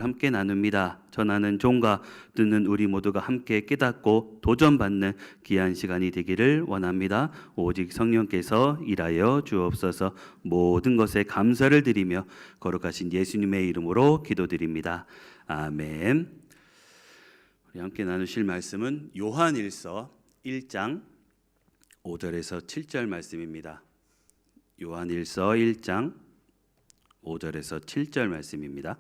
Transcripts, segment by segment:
함께 나눕니다. 전하는 종과 듣는 우리 모두가 함께 깨닫고 도전받는 귀한 시간이 되기를 원합니다. 오직 성령께서 일하여 주옵소서. 모든 것에 감사를 드리며 거룩하신 예수님의 이름으로 기도드립니다. 아멘. 우리 함께 나누실 말씀은 요한일서 1장 5절에서 7절 말씀입니다. 요한일서 1장 5절에서 7절 말씀입니다.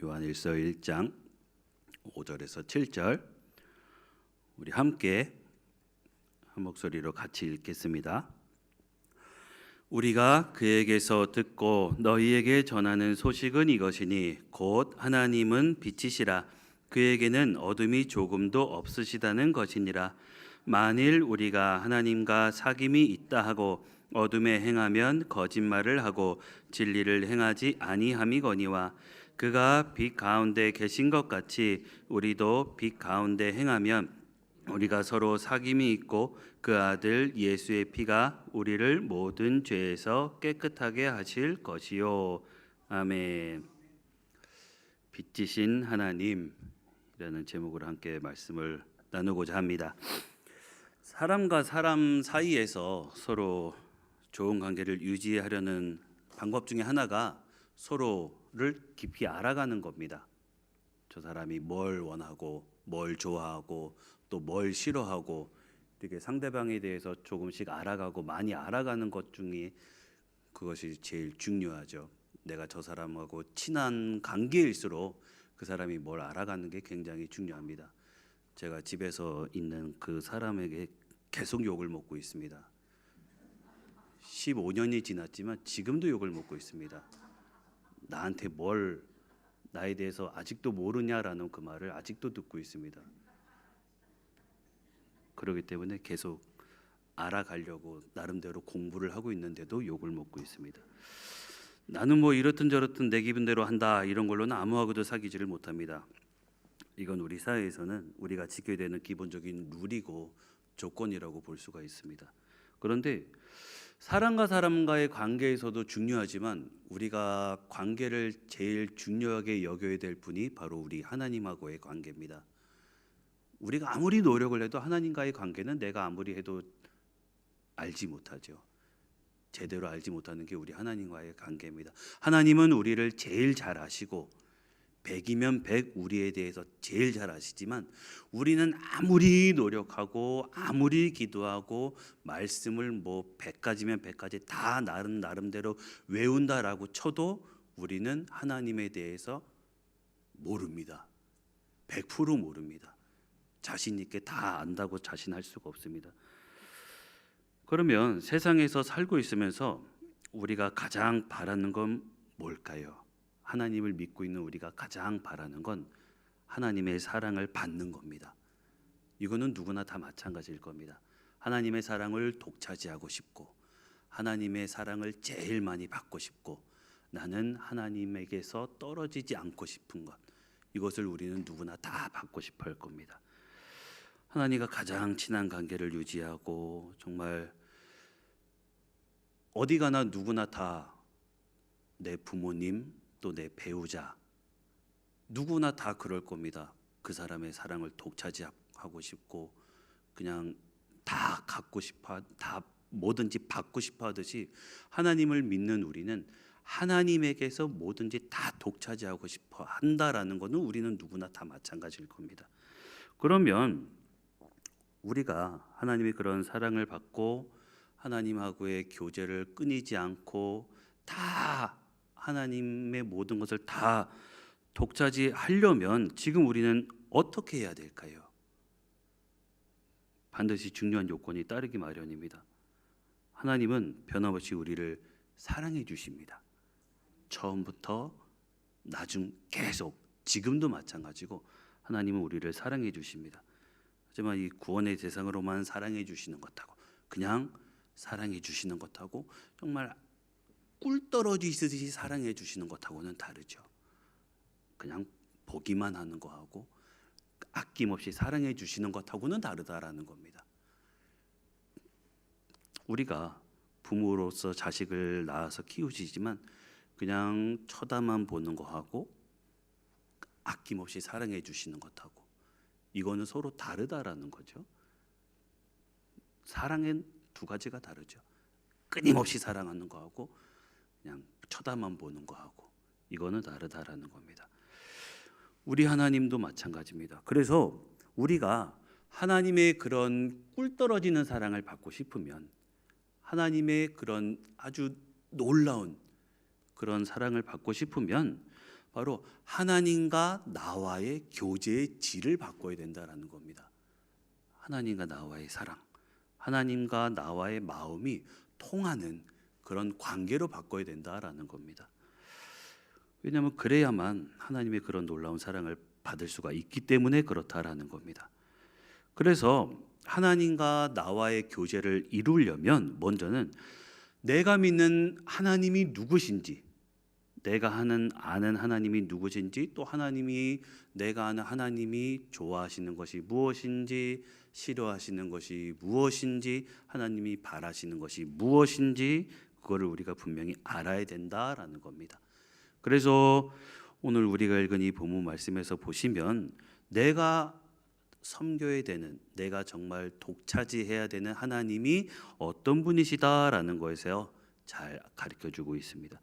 요한일서 1장 5절에서 7절 우리 함께 한 목소리로 같이 읽겠습니다. 우리가 그에게서 듣고 너희에게 전하는 소식은 이것이니 곧 하나님은 빛이시라 그에게는 어둠이 조금도 없으시다는 것이니라. 만일 우리가 하나님과 사귐이 있다 하고 어둠에 행하면 거짓말을 하고 진리를 행하지 아니함이거니와 그가 빛 가운데 계신 것 같이 우리도 빛 가운데 행하면 우리가 서로 사귐이 있고 그 아들 예수의 피가 우리를 모든 죄에서 깨끗하게 하실 것이요. 아멘. 빛이신 하나님이라는 제목으로 함께 말씀을 나누고자 합니다. 사람과 사람 사이에서 서로 좋은 관계를 유지하려는 방법 중에 하나가 서로를 깊이 알아가는 겁니다. 저 사람이 뭘 원하고 뭘 좋아하고 또 뭘 싫어하고 이렇게 상대방에 대해서 조금씩 알아가고 많이 알아가는 것 중에 그것이 제일 중요하죠. 내가 저 사람하고 친한 관계일수록 그 사람이 뭘 알아가는 게 굉장히 중요합니다. 제가 집에서 있는 그 사람에게 계속 욕을 먹고 있습니다. 15년이 지났지만 지금도 욕을 먹고 있습니다. 나한테 뭘 나에 대해서 아직도 모르냐라는 그 말을 아직도 듣고 있습니다. 그렇기 때문에 계속 알아가려고 나름대로 공부를 하고 있는데도 욕을 먹고 있습니다. 나는 뭐 이렇든 저렇든 내 기분대로 한다 이런 걸로는 아무하고도 사귀지를 못합니다. 이건 우리 사회에서는 우리가 지켜야 되는 기본적인 룰이고 조건이라고 볼 수가 있습니다. 그런데 사람과 사람과의 관계에서도 중요하지만 우리가 관계를 제일 중요하게 여겨야 될 분이 바로 우리 하나님하고의 관계입니다. 우리가 아무리 노력을 해도 하나님과의 관계는 내가 아무리 해도 알지 못하죠. 제대로 알지 못하는 게 우리 하나님과의 관계입니다. 하나님은 우리를 제일 잘 아시고 100이면 100 우리에 대해서 제일 잘 아시지만 우리는 아무리 노력하고 아무리 기도하고 말씀을 뭐 100가지면 100가지 다 나름대로 외운다라고 쳐도 우리는 하나님에 대해서 모릅니다. 100% 모릅니다. 자신 있게 다 안다고 자신할 수가 없습니다. 그러면 세상에서 살고 있으면서 우리가 가장 바라는 건 뭘까요? 하나님을 믿고 있는 우리가 가장 바라는 건 하나님의 사랑을 받는 겁니다. 이거는 누구나 다 마찬가지일 겁니다. 하나님의 사랑을 독차지하고 싶고 하나님의 사랑을 제일 많이 받고 싶고 나는 하나님에게서 떨어지지 않고 싶은 것, 이것을 우리는 누구나 다 받고 싶어 할 겁니다. 하나님과 가장 친한 관계를 유지하고 정말 어디 가나 누구나 다 내 부모님 또 내 배우자 누구나 다 그럴 겁니다. 그 사람의 사랑을 독차지하고 싶고 그냥 다 갖고 싶어, 다 뭐든지 받고 싶어 하듯이 하나님을 믿는 우리는 하나님에게서 뭐든지 다 독차지하고 싶어 한다라는 것은 우리는 누구나 다 마찬가지일 겁니다. 그러면 우리가 하나님의 그런 사랑을 받고 하나님하고의 교제를 끊이지 않고 다 하나님의 모든 것을 다 독차지하려면 지금 우리는 어떻게 해야 될까요? 반드시 중요한 요건이 따르기 마련입니다. 하나님은 변함없이 우리를 사랑해 주십니다. 처음부터 나중 계속 지금도 마찬가지고 하나님은 우리를 사랑해 주십니다. 하지만 이 구원의 대상으로만 사랑해 주시는 것하고 그냥 사랑해 주시는 것하고 정말 꿀 떨어지듯이 사랑해 주시는 것하고는 다르죠. 그냥 보기만 하는 거하고 아낌없이 사랑해 주시는 것하고는 다르다라는 겁니다. 우리가 부모로서 자식을 낳아서 키우시지만 그냥 쳐다만 보는 거하고 아낌없이 사랑해 주시는 것하고 이거는 서로 다르다라는 거죠. 사랑은 두 가지가 다르죠. 끊임없이 사랑하는 거하고 그냥 쳐다만 보는 거하고 이거는 다르다라는 겁니다. 우리 하나님도 마찬가지입니다. 그래서 우리가 하나님의 그런 꿀 떨어지는 사랑을 받고 싶으면, 하나님의 그런 아주 놀라운 그런 사랑을 받고 싶으면 바로 하나님과 나와의 교제의 질을 바꿔야 된다라는 겁니다. 하나님과 나와의 사랑, 하나님과 나와의 마음이 통하는 그런 관계로 바꿔야 된다라는 겁니다. 왜냐하면 그래야만 하나님의 그런 놀라운 사랑을 받을 수가 있기 때문에 그렇다라는 겁니다. 그래서 하나님과 나와의 교제를 이루려면 먼저는 내가 믿는 하나님이 누구신지, 내가 아는 하나님이 누구신지, 또 하나님이 내가 아는 하나님이 좋아하시는 것이 무엇인지, 싫어하시는 것이 무엇인지, 하나님이 바라시는 것이 무엇인지 그거를 우리가 분명히 알아야 된다라는 겁니다. 그래서 오늘 우리가 읽은 이 본문 말씀에서 보시면 내가 섬겨야 되는, 내가 정말 독차지해야 되는 하나님이 어떤 분이시다라는 것에서 잘 가르쳐주고 있습니다.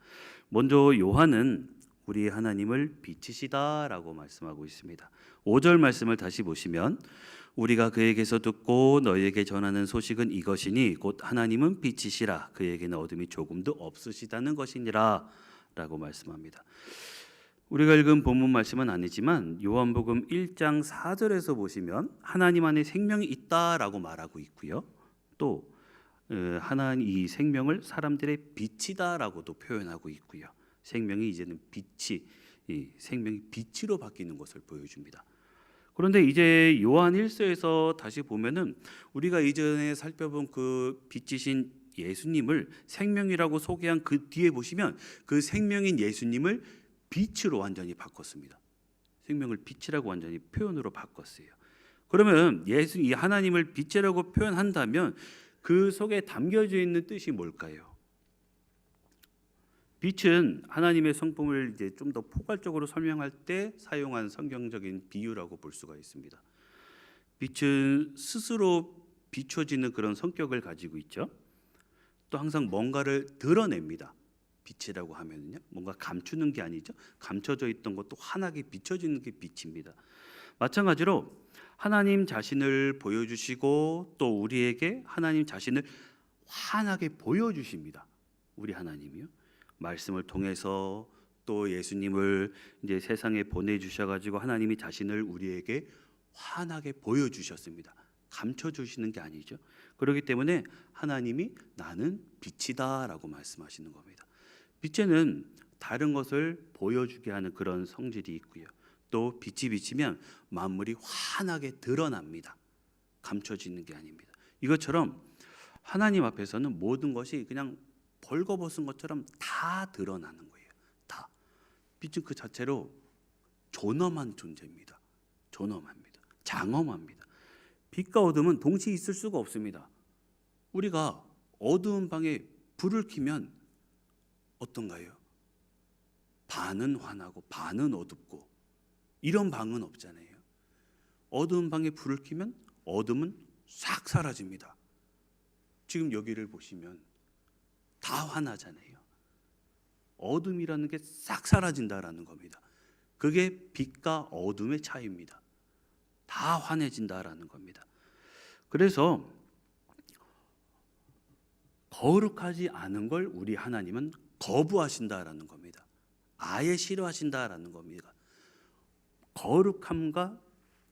먼저 요한은 우리 하나님을 빛이시다라고 말씀하고 있습니다. 5절 말씀을 다시 보시면 우리가 그에게서 듣고 너희에게 전하는 소식은 이것이니 곧 하나님은 빛이시라 그에게는 어둠이 조금도 없으시다는 것이니라 라고 말씀합니다. 우리가 읽은 본문 말씀은 아니지만 요한복음 1장 4절에서 보시면 하나님 안에 생명이 있다라고 말하고 있고요. 또 하나님 이 생명을 사람들의 빛이다라고도 표현하고 있고요. 생명이 이제는 생명이 빛으로 바뀌는 것을 보여줍니다. 그런데 이제 요한 1서에서 다시 보면은 우리가 이전에 살펴본 그 빛이신 예수님을 생명이라고 소개한 그 뒤에 보시면 그 생명인 예수님을 빛으로 완전히 바꿨습니다. 생명을 빛이라고 완전히 표현으로 바꿨어요. 그러면 이 하나님을 빛이라고 표현한다면 그 속에 담겨져 있는 뜻이 뭘까요? 빛은 하나님의 성품을 이제 좀 더 포괄적으로 설명할 때 사용한 성경적인 비유라고 볼 수가 있습니다. 빛은 스스로 비춰지는 그런 성격을 가지고 있죠. 또 항상 뭔가를 드러냅니다. 빛이라고 하면요, 뭔가 감추는 게 아니죠. 감춰져 있던 것도 환하게 비춰지는 게 빛입니다. 마찬가지로 하나님 자신을 보여주시고 또 우리에게 하나님 자신을 환하게 보여주십니다. 우리 하나님이요. 말씀을 통해서 또 예수님을 이제 세상에 보내주셔가지고 하나님이 자신을 우리에게 환하게 보여주셨습니다. 감춰주시는 게 아니죠. 그렇기 때문에 하나님이 나는 빛이다라고 말씀하시는 겁니다. 빛에는 다른 것을 보여주게 하는 그런 성질이 있고요. 또 빛이 비치면 만물이 환하게 드러납니다. 감춰지는 게 아닙니다. 이것처럼 하나님 앞에서는 모든 것이 그냥 벌거벗은 것처럼 다 드러나는 거예요. 다. 빛은 그 자체로 존엄한 존재입니다. 존엄합니다. 장엄합니다. 빛과 어둠은 동시에 있을 수가 없습니다. 우리가 어두운 방에 불을 켜면 어떤가요? 반은 환하고 반은 어둡고 이런 방은 없잖아요. 어두운 방에 불을 켜면 어둠은 싹 사라집니다. 지금 여기를 보시면 다 환하잖아요. 어둠이라는 게 싹 사라진다라는 겁니다. 그게 빛과 어둠의 차이입니다. 다 환해진다라는 겁니다. 그래서 거룩하지 않은 걸 우리 하나님은 거부하신다라는 겁니다. 아예 싫어하신다라는 겁니다. 거룩함과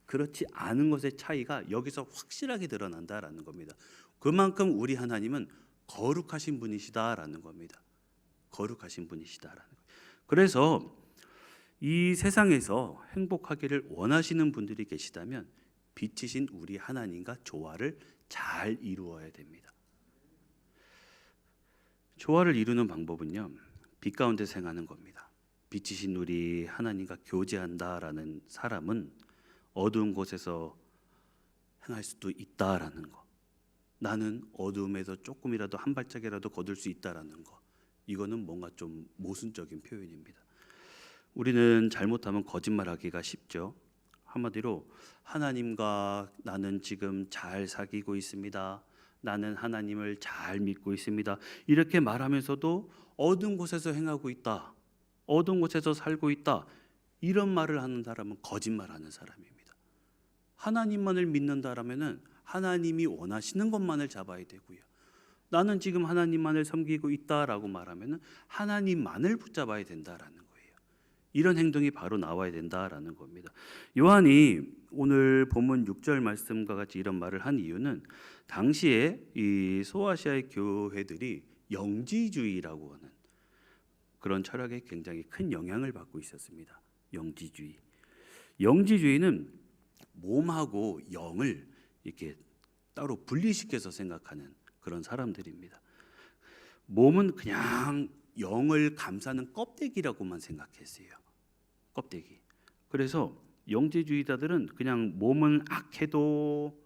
그렇지 않은 것의 차이가 여기서 확실하게 드러난다라는 겁니다. 그만큼 우리 하나님은 거룩하신 분이시다라는 겁니다. 거룩하신 분이시다라는 거예요. 그래서 이 세상에서 행복하기를 원하시는 분들이 계시다면 빛이신 우리 하나님과 조화를 잘 이루어야 됩니다. 조화를 이루는 방법은요, 빛 가운데 생하는 겁니다. 빛이신 우리 하나님과 교제한다라는 사람은 어두운 곳에서 행할 수도 있다라는 거. 나는 어두움에서 조금이라도 한 발짝이라도 거둘 수 있다라는 거. 이거는 뭔가 좀 모순적인 표현입니다. 우리는 잘못하면 거짓말하기가 쉽죠. 한마디로 하나님과 나는 지금 잘 사귀고 있습니다. 나는 하나님을 잘 믿고 있습니다. 이렇게 말하면서도 어두운 곳에서 행하고 있다. 어두운 곳에서 살고 있다. 이런 말을 하는 사람은 거짓말하는 사람입니다. 하나님만을 믿는다라면은 하나님이 원하시는 것만을 잡아야 되고요. 나는 지금 하나님만을 섬기고 있다라고 말하면은 하나님만을 붙잡아야 된다라는 거예요. 이런 행동이 바로 나와야 된다라는 겁니다. 요한이 오늘 본문 6절 말씀과 같이 이런 말을 한 이유는 당시에 이 소아시아의 교회들이 영지주의라고 하는 그런 철학에 굉장히 큰 영향을 받고 있었습니다. 영지주의. 영지주의는 몸하고 영을 이렇게 따로 분리시켜서 생각하는 그런 사람들입니다. 몸은 그냥 영을 감싸는 껍데기라고만 생각했어요. 껍데기. 그래서 영지주의자들은 그냥 몸은 악해도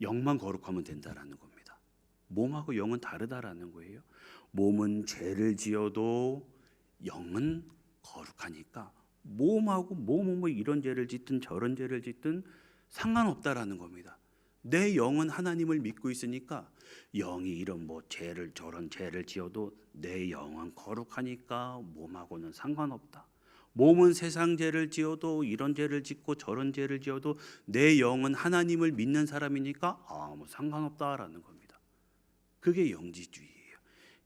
영만 거룩하면 된다라는 겁니다. 몸하고 영은 다르다라는 거예요. 몸은 죄를 지어도 영은 거룩하니까 몸하고 뭐 이런 죄를 짓든 저런 죄를 짓든 상관없다라는 겁니다. 내 영은 하나님을 믿고 있으니까 영이 이런 뭐 죄를 저런 죄를 지어도 내 영은 거룩하니까 몸하고는 상관없다. 몸은 세상 죄를 지어도 이런 죄를 짓고 저런 죄를 지어도 내 영은 하나님을 믿는 사람이니까 아무 상관없다라는 겁니다. 그게 영지주의예요.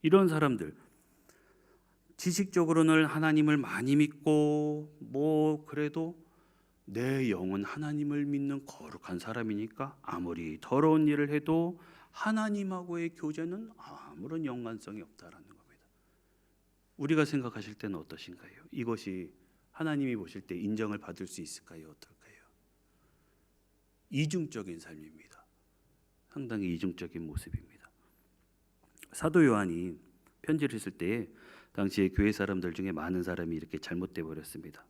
이런 사람들 지식적으로는 하나님을 많이 믿고 뭐 그래도 내 영은 하나님을 믿는 거룩한 사람이니까 아무리 더러운 일을 해도 하나님하고의 교제는 아무런 연관성이 없다라는 겁니다. 우리가 생각하실 때는 어떠신가요? 이것이 하나님이 보실 때 인정을 받을 수 있을까요? 어떨까요? 이중적인 삶입니다. 상당히 이중적인 모습입니다. 사도 요한이 편지를 쓸 때에 당시에 교회 사람들 중에 많은 사람이 이렇게 잘못돼 버렸습니다.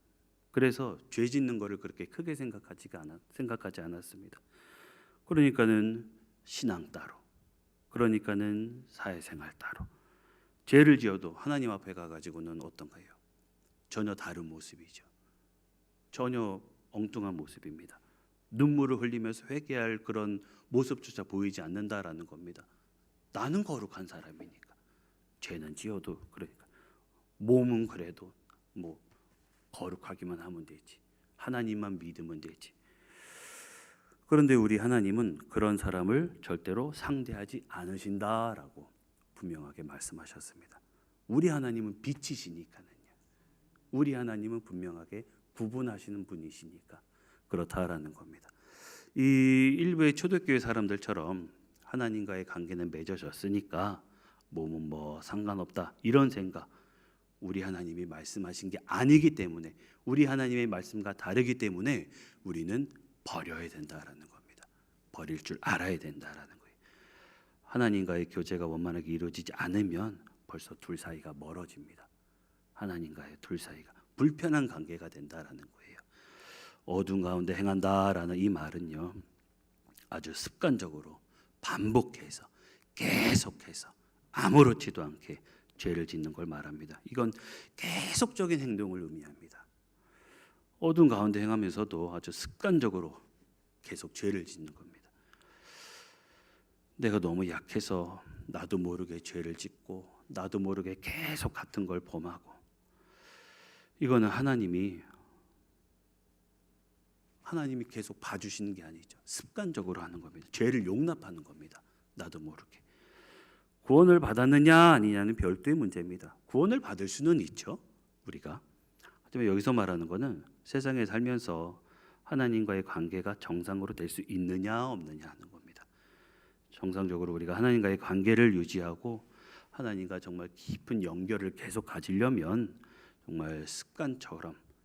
그래서 죄 짓는 거를 그렇게 크게 생각하지 않았습니다. 그러니까는 신앙 따로, 그러니까는 사회생활 따로. 죄를 지어도 하나님 앞에 가가지고는 어떤가요? 전혀 다른 모습이죠. 전혀 엉뚱한 모습입니다. 눈물을 흘리면서 회개할 그런 모습조차 보이지 않는다라는 겁니다. 나는 거룩한 사람이니까. 죄는 지어도 그러니까 몸은 그래도 뭐 거룩하기만 하면 되지. 하나님만 믿으면 되지. 그런데 우리 하나님은 그런 사람을 절대로 상대하지 않으신다라고 분명하게 말씀하셨습니다. 우리 하나님은 빛이시니까는요. 우리 하나님은 분명하게 구분하시는 분이시니까 그렇다라는 겁니다. 이 일부의 초대교회 사람들처럼 하나님과의 관계는 맺어졌으니까 몸은 뭐 상관없다 이런 생각, 우리 하나님이 말씀하신 게 아니기 때문에, 우리 하나님의 말씀과 다르기 때문에 우리는 버려야 된다라는 겁니다. 버릴 줄 알아야 된다라는 거예요. 하나님과의 교제가 원만하게 이루어지지 않으면 벌써 둘 사이가 멀어집니다. 하나님과의 둘 사이가 불편한 관계가 된다라는 거예요. 어두운 가운데 행한다라는 이 말은요, 아주 습관적으로 반복해서 계속해서 아무렇지도 않게 죄를 짓는 걸 말합니다. 이건 계속적인 행동을 의미합니다. 어두운 가운데 행하면서도 아주 습관적으로 계속 죄를 짓는 겁니다. 내가 너무 약해서 나도 모르게 죄를 짓고 나도 모르게 계속 같은 걸 범하고, 이거는 하나님이 계속 봐주시는 게 아니죠. 습관적으로 하는 겁니다. 죄를 용납하는 겁니다. 나도 모르게. 구원을 받았느냐 아니냐는 별도의 문제입니다. 구원을 받을 수는 있죠, 우리가. 하지만 여기서 말하는 것은 세상에 살면서 하나님과의 관계가 정상으로 될 수 있느냐 없느냐 하는 겁니다. 정상적으로 우리가 하나님과의 관계를 유지하고 하나님과 정말 깊은 연결을 계속 가지려면 정말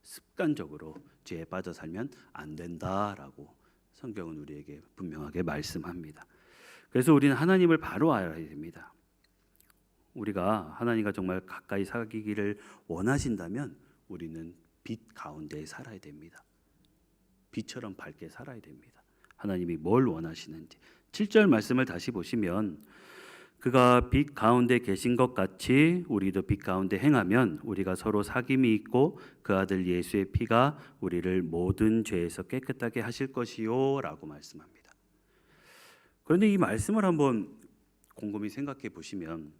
습관적으로 죄에 빠져 살면 안 된다라고 성경은 우리에게 분명하게 말씀합니다. 그래서 우리는 하나님을 바로 알아야 됩니다. 우리가 하나님과 정말 가까이 사귀기를 원하신다면 우리는 빛 가운데 살아야 됩니다. 빛처럼 밝게 살아야 됩니다. 하나님이 뭘 원하시는지 7절 말씀을 다시 보시면 그가 빛 가운데 계신 것 같이 우리도 빛 가운데 행하면 우리가 서로 사귐이 있고 그 아들 예수의 피가 우리를 모든 죄에서 깨끗하게 하실 것이요 라고 말씀합니다. 그런데 이 말씀을 한번 곰곰이 생각해 보시면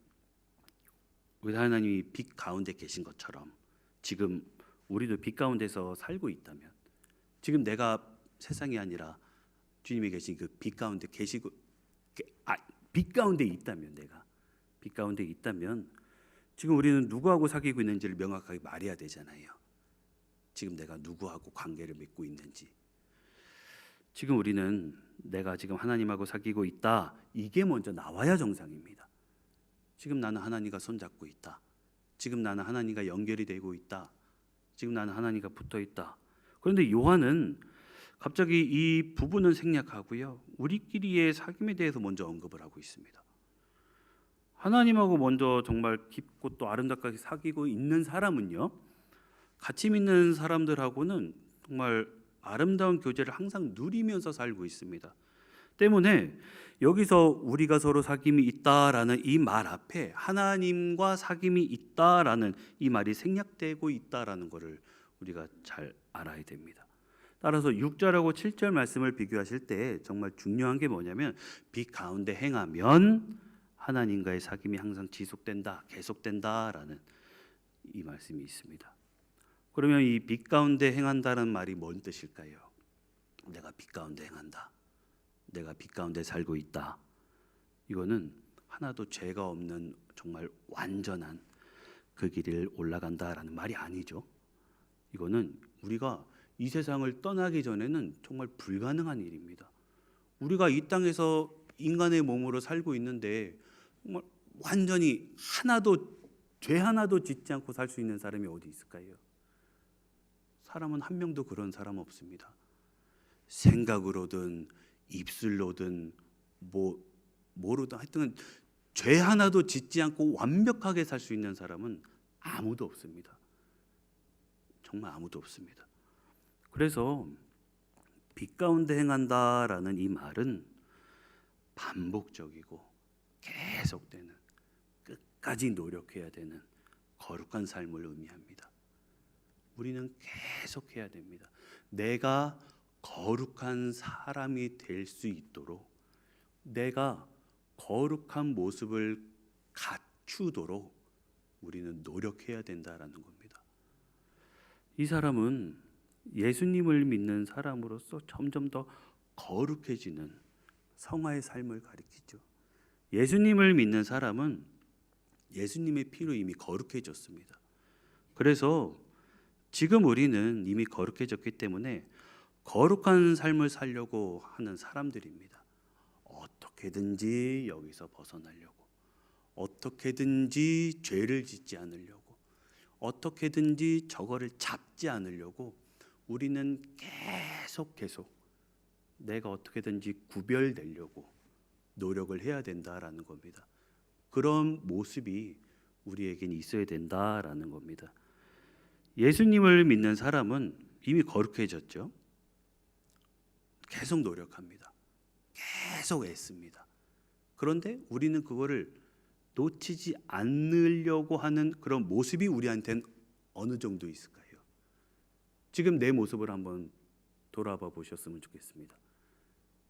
우리 하나님이 빛 가운데 계신 것처럼 지금 우리도 빛 가운데서 살고 있다면, 지금 내가 세상이 아니라 주님이 계신 그 빛 가운데 계시고 빛 가운데 있다면, 내가 빛 가운데 있다면 지금 우리는 누구하고 사귀고 있는지를 명확하게 말해야 되잖아요. 지금 내가 누구하고 관계를 맺고 있는지. 지금 우리는 내가 지금 하나님하고 사귀고 있다, 이게 먼저 나와야 정상입니다. 지금 나는 하나님과 손잡고 있다, 지금 나는 하나님과 연결이 되고 있다, 지금 나는 하나님과 붙어 있다. 그런데 요한은 갑자기 이 부분은 생략하고요, 우리끼리의 사귐에 대해서 먼저 언급을 하고 있습니다. 하나님하고 먼저 정말 깊고 또 아름답게 사귀고 있는 사람은요, 같이 믿는 사람들하고는 정말 아름다운 교제를 항상 누리면서 살고 있습니다. 때문에 여기서 우리가 서로 사귐이 있다라는 이 말 앞에 하나님과 사귐이 있다라는 이 말이 생략되고 있다라는 것을 우리가 잘 알아야 됩니다. 따라서 6절하고 7절 말씀을 비교하실 때 정말 중요한 게 뭐냐면 빛 가운데 행하면 하나님과의 사귐이 항상 지속된다, 계속된다라는 이 말씀이 있습니다. 그러면 이 빛 가운데 행한다는 말이 뭔 뜻일까요? 내가 빛 가운데 행한다, 내가 빛 가운데 살고 있다, 이거는 하나도 죄가 없는 정말 완전한 그 길을 올라간다라는 말이 아니죠. 이거는 우리가 이 세상을 떠나기 전에는 정말 불가능한 일입니다. 우리가 이 땅에서 인간의 몸으로 살고 있는데 정말 완전히 죄 하나도 짓지 않고 살 수 있는 사람이 어디 있을까요? 사람은 한 명도 그런 사람 없습니다. 생각으로든 입술로든 뭐로든 하여튼 죄 하나도 짓지 않고 완벽하게 살 수 있는 사람은 아무도 없습니다. 정말 아무도 없습니다. 그래서 빛 가운데 행한다라는 이 말은 반복적이고 계속되는, 끝까지 노력해야 되는 거룩한 삶을 의미합니다. 우리는 계속해야 됩니다. 내가 거룩한 사람이 될 수 있도록, 내가 거룩한 모습을 갖추도록 우리는 노력해야 된다라는 겁니다. 이 사람은 예수님을 믿는 사람으로서 점점 더 거룩해지는 성화의 삶을 가리키죠. 예수님을 믿는 사람은 예수님의 피로 이미 거룩해졌습니다. 그래서 지금 우리는 이미 거룩해졌기 때문에 거룩한 삶을 살려고 하는 사람들입니다. 어떻게든지 여기서 벗어나려고, 어떻게든지 죄를 짓지 않으려고, 어떻게든지 저거를 잡지 않으려고 우리는 계속 내가 어떻게든지 구별되려고 노력을 해야 된다라는 겁니다. 그런 모습이 우리에겐 있어야 된다라는 겁니다. 예수님을 믿는 사람은 이미 거룩해졌죠. 계속 노력합니다. 계속 애씁니다. 그런데 우리는 그거를 놓치지 않으려고 하는 그런 모습이 우리한테는 어느 정도 있을까요? 지금 내 모습을 한번 돌아봐 보셨으면 좋겠습니다.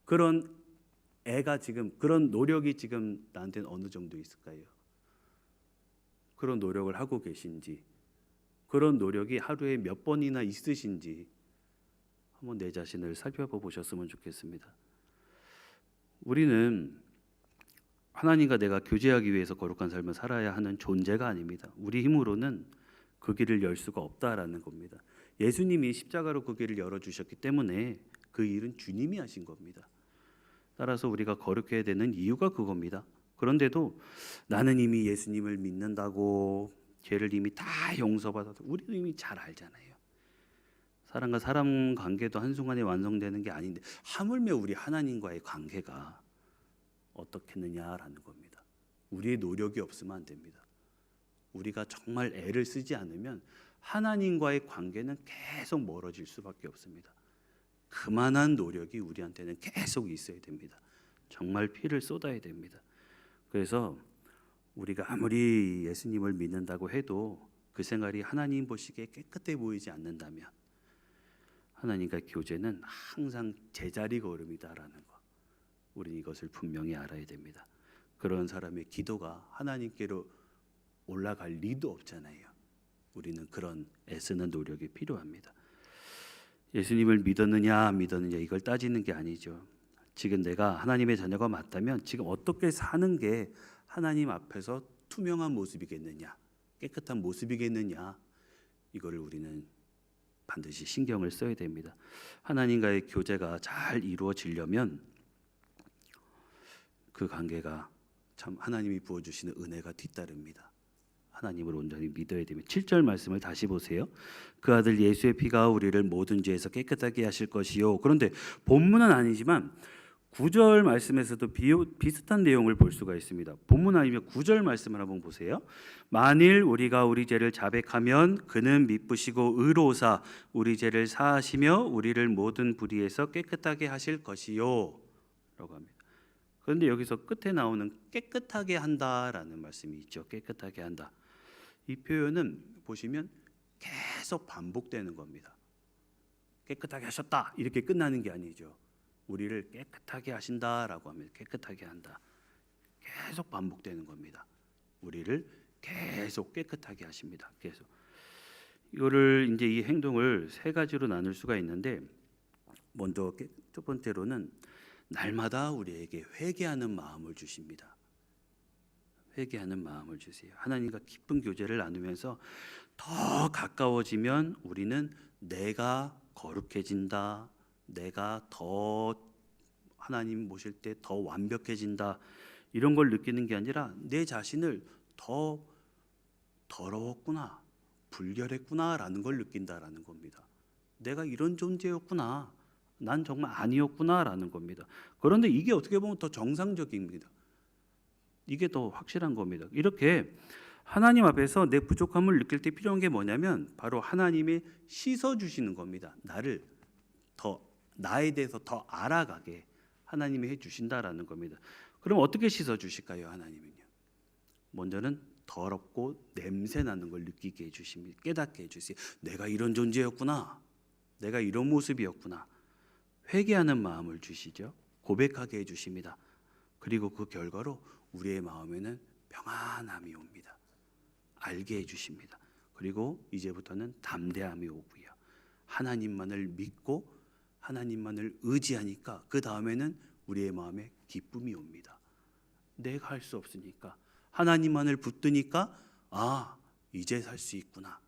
그런 애가 지금, 그런 노력이 지금 나한테는 어느 정도 있을까요? 그런 노력을 하고 계신지, 그런 노력이 하루에 몇 번이나 있으신지 한번 내 자신을 살펴보셨으면 좋겠습니다. 우리는 하나님과 내가 교제하기 위해서 거룩한 삶을 살아야 하는 존재가 아닙니다. 우리 힘으로는 그 길을 열 수가 없다라는 겁니다. 예수님이 십자가로 그 길을 열어주셨기 때문에 그 일은 주님이 하신 겁니다. 따라서 우리가 거룩해야 되는 이유가 그겁니다. 그런데도 나는 이미 예수님을 믿는다고, 죄를 이미 다 용서받아도, 우리도 이미 잘 알잖아요. 사람과 사람 관계도 한순간에 완성되는 게 아닌데 하물며 우리 하나님과의 관계가 어떻겠느냐라는 겁니다. 우리의 노력이 없으면 안 됩니다. 우리가 정말 애를 쓰지 않으면 하나님과의 관계는 계속 멀어질 수밖에 없습니다. 그만한 노력이 우리한테는 계속 있어야 됩니다. 정말 피를 쏟아야 됩니다. 그래서 우리가 아무리 예수님을 믿는다고 해도 그 생활이 하나님 보시기에 깨끗해 보이지 않는다면 하나님과 교제는 항상 제자리 걸음이다라는 거, 우리는 이것을 분명히 알아야 됩니다. 그런 사람의 기도가 하나님께로 올라갈 리도 없잖아요. 우리는 그런 애쓰는 노력이 필요합니다. 예수님을 믿었느냐 안 믿었느냐 이걸 따지는 게 아니죠. 지금 내가 하나님의 자녀가 맞다면 지금 어떻게 사는 게 하나님 앞에서 투명한 모습이겠느냐, 깨끗한 모습이겠느냐, 이거를 우리는 반드시 신경을 써야 됩니다. 하나님과의 교제가 잘 이루어지려면 그 관계가 참 하나님이 부어주시는 은혜가 뒤따릅니다. 하나님을 온전히 믿어야 되면 7절 말씀을 다시 보세요. 그 아들 예수의 피가 우리를 모든 죄에서 깨끗하게 하실 것이요. 그런데 본문은 아니지만 9절 말씀에서도 비슷한 내용을 볼 수가 있습니다. 본문 아니면 9절 말씀을 한번 보세요. 만일 우리가 우리 죄를 자백하면 그는 미쁘시고 의로우사 우리 죄를 사하시며 우리를 모든 불의에서 깨끗하게 하실 것이요 라고 합니다. 그런데 여기서 끝에 나오는 깨끗하게 한다라는 말씀이 있죠. 깨끗하게 한다. 이 표현은 보시면 계속 반복되는 겁니다. 깨끗하게 하셨다 이렇게 끝나는 게 아니죠. 우리를 깨끗하게 하신다라고 하면 깨끗하게 한다. 계속 반복되는 겁니다. 우리를 계속 깨끗하게 하십니다. 계속. 이거를 이제 이 행동을 세 가지로 나눌 수가 있는데, 먼저 첫 번째로는 날마다 우리에게 회개하는 마음을 주십니다. 회개하는 마음을 주세요. 하나님과 깊은 교제를 나누면서 더 가까워지면 우리는 내가 거룩해진다, 내가 더 하나님 모실 때 더 완벽해진다, 이런 걸 느끼는 게 아니라 내 자신을 더 더러웠구나, 불결했구나라는 걸 느낀다라는 겁니다. 내가 이런 존재였구나, 난 정말 아니었구나라는 겁니다. 그런데 이게 어떻게 보면 더 정상적입니다. 이게 더 확실한 겁니다. 이렇게 하나님 앞에서 내 부족함을 느낄 때 필요한 게 뭐냐면 바로 하나님의 씻어주시는 겁니다. 나에 대해서 더 알아가게 하나님이 해주신다라는 겁니다. 그럼 어떻게 씻어주실까요? 하나님은요, 먼저는 더럽고 냄새나는 걸 느끼게 해주십니다. 깨닫게 해주세요. 내가 이런 존재였구나, 내가 이런 모습이었구나. 회개하는 마음을 주시죠. 고백하게 해주십니다. 그리고 그 결과로 우리의 마음에는 평안함이 옵니다. 알게 해주십니다. 그리고 이제부터는 담대함이 오고요, 하나님만을 믿고 하나님만을 의지하니까 그 다음에는 우리의 마음에 기쁨이 옵니다. 내가 할 수 없으니까 하나님만을 붙드니까 이제 살 수 있구나,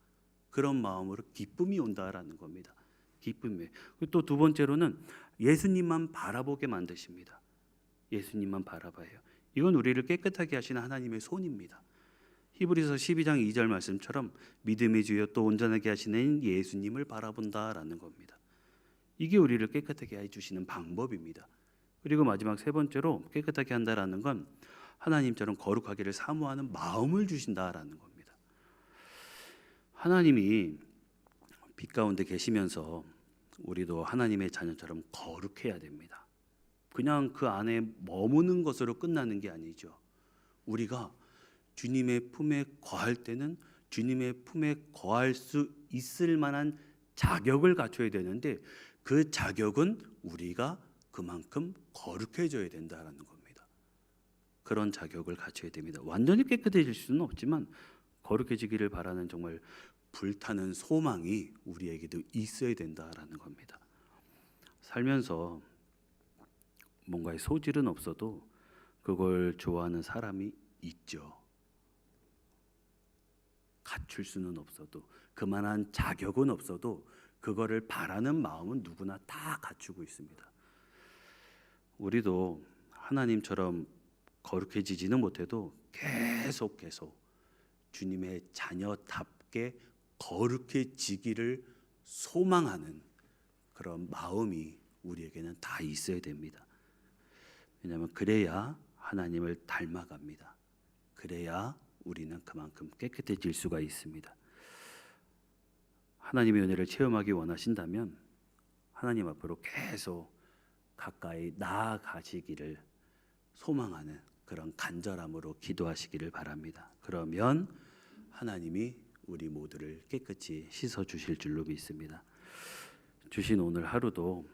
그런 마음으로 기쁨이 온다라는 겁니다. 기쁨이. 또 두 번째로는 예수님만 바라보게 만드십니다. 예수님만 바라봐요. 이건 우리를 깨끗하게 하시는 하나님의 손입니다. 히브리서 12장 2절 말씀처럼 믿음의 주여 또 온전하게 하시는 예수님을 바라본다라는 겁니다. 이게 우리를 깨끗하게 해주시는 방법입니다. 그리고 마지막 세 번째로 깨끗하게 한다라는 건 하나님처럼 거룩하기를 사모하는 마음을 주신다라는 겁니다. 하나님이 빛 가운데 계시면서 우리도 하나님의 자녀처럼 거룩해야 됩니다. 그냥 그 안에 머무는 것으로 끝나는 게 아니죠. 우리가 주님의 품에 거할 때는 주님의 품에 거할 수 있을 만한 자격을 갖춰야 되는데, 그 자격은 우리가 그만큼 거룩해져야 된다는 겁니다. 그런 자격을 갖춰야 됩니다. 완전히 깨끗해질 수는 없지만 거룩해지기를 바라는 정말 불타는 소망이 우리에게도 있어야 된다라는 겁니다. 살면서 뭔가의 소질은 없어도 그걸 좋아하는 사람이 있죠. 갖출 수는 없어도, 그만한 자격은 없어도 그거를 바라는 마음은 누구나 다 갖추고 있습니다. 우리도 하나님처럼 거룩해지지는 못해도 계속 주님의 자녀답게 거룩해지기를 소망하는 그런 마음이 우리에게는 다 있어야 됩니다. 왜냐하면 그래야 하나님을 닮아갑니다. 그래야 우리는 그만큼 깨끗해질 수가 있습니다. 하나님의 은혜를 체험하기 원하신다면 하나님 앞으로 계속 가까이 나아가시기를 소망하는 그런 간절함으로 기도하시기를 바랍니다. 그러면 하나님이 우리 모두를 깨끗이 씻어 주실 줄로 믿습니다. 주신 오늘 하루도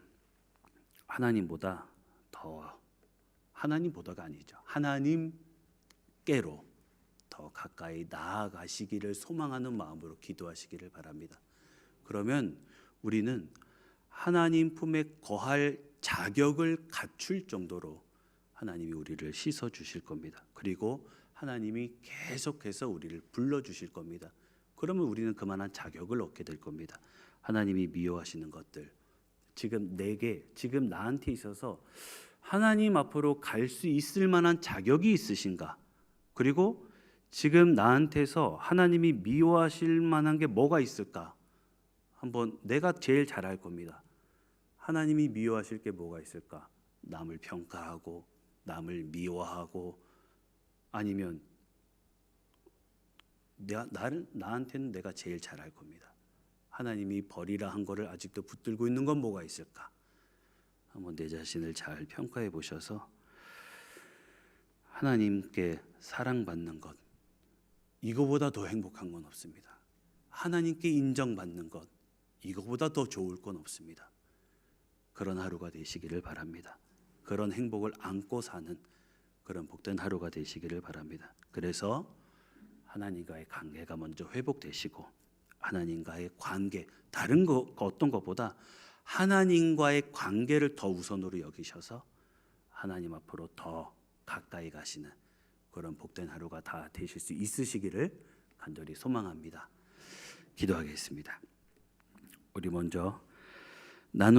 하나님보다 더, 하나님보다가 아니죠, 하나님께로 더 가까이 나아가시기를 소망하는 마음으로 기도하시기를 바랍니다. 그러면 우리는 하나님 품에 거할 자격을 갖출 정도로 하나님이 우리를 씻어 주실 겁니다. 그리고 하나님이 계속해서 우리를 불러 주실 겁니다. 그러면 우리는 그만한 자격을 얻게 될 겁니다. 하나님이 미워하시는 것들, 지금 나한테 있어서 하나님 앞으로 갈 수 있을 만한 자격이 있으신가? 그리고 지금 나한테서 하나님이 미워하실 만한 게 뭐가 있을까? 한번 내가 제일 잘 알 겁니다. 하나님이 미워하실 게 뭐가 있을까? 남을 평가하고 남을 미워하고, 아니면 나한테는 내가 제일 잘 알 겁니다. 하나님이 버리라 한 거를 아직도 붙들고 있는 건 뭐가 있을까? 한번 내 자신을 잘 평가해 보셔서 하나님께 사랑받는 것, 이거보다 더 행복한 건 없습니다. 하나님께 인정받는 것, 이거보다 더 좋을 건 없습니다. 그런 하루가 되시기를 바랍니다. 그런 행복을 안고 사는 그런 복된 하루가 되시기를 바랍니다. 그래서 하나님과의 관계가 먼저 회복되시고, 하나님과의 관계, 다른 거 어떤 것보다 하나님과의 관계를 더 우선으로 여기셔서 하나님 앞으로 더 가까이 가시는 그런 복된 하루가 다 되실 수 있으시기를 간절히 소망합니다. 기도하겠습니다. 우리 먼저 나누